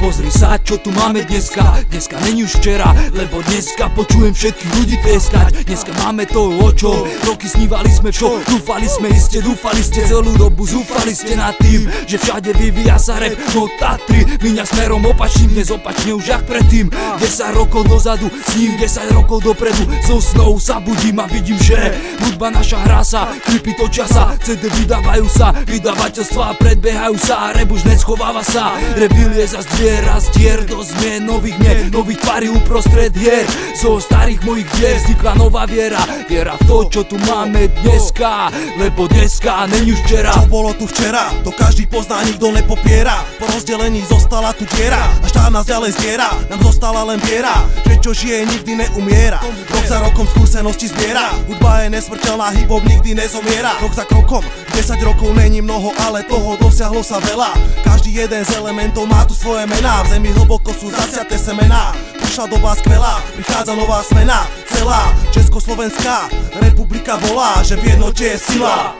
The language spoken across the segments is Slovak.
Pozri sa, čo tu máme dneska. Dneska není už včera, lebo dneska počujem všetkých ľudí tlieskať. Dneska máme to o čo, roky snívali sme čo. Dúfali ste celú dobu, zúfali ste nad tým, že všade vyvíja sa rap. No Tatry míňa smerom opačným, dnes opačne už jak predtým. 10 rokov dozadu, s ním 10 rokov dopredu. Zo snou sa budím a vidím, že hudba naša hrá sa, klipy točia sa, CD vydávajú sa, vydavateľstvá predbiehajú sa, rap už neschováva sa. Rap vylie za zdviera, zdier do zmien nových mien, nových tvári uprostred hier. Zo starých mojich dier vznikla nová viera, viera v to, čo tu máme dneska, lebo dneska není už včera. Čo bolo tu včera, to každý pozná, nikto nepopiera. Po rozdelení zostala tu diera, a štát nás ďalej zdiera, nám zostala len viera, že čo žije nikdy neumiera. Rok za rokom skúsenosti zbiera, hudba je nesmrteľná, hip-hop nikdy nezomiera. Rok za krokom, 10 rokov není mnoho, ale toho dosiahlo sa veľa. Každý jeden z elementov má tu svoje mená, v zemi hlboko sú zasiaté semená. Prišla doba skvelá, prichádza nová smena, celá Československá republika volá, že v jednote je sila.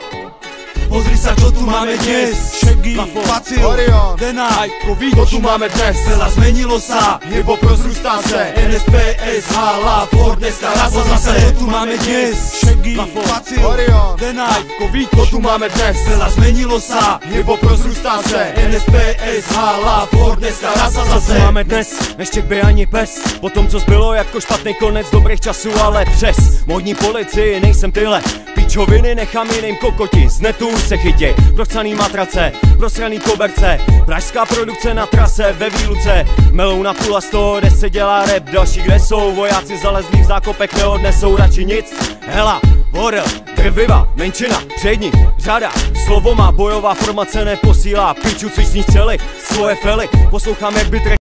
Pozri sa, čo tu máme dnes. Shaggy, Facil, Orion, Denaj, to tu máme dnes. Veľa zmenilo sa, hip-hop rozrústá se. NSP, SH, La Ford, dneska raz sa zase. Čo tu máme dnes. Shaggy, Facil, Orion, Denaj, to tu máme dnes. Veľa zmenilo sa, hip-hop rozrústá se. NSP, SH, La Ford, dneska raz sa zase. Co tu máme dnes, neštěkby ani pes. Po tom, co zbylo jako špatný konec dobrých časů, ale přes modní policii nejsem tyhle pičoviny, nechám jiným kokoti z netu se chytě. Prochcaný matrace, prosraný koberce, pražská produkce na trase ve výluce. Melou na půl a z toho, kde se dělá rap, další kde jsou vojáci zalezlí v zákopech, neodnesou radši nic. Hela, Vorel, drviva, menšina, přední, řada, slovo má, bojová formace neposílá, piču cviční střely, svoje fely, poslouchám jak by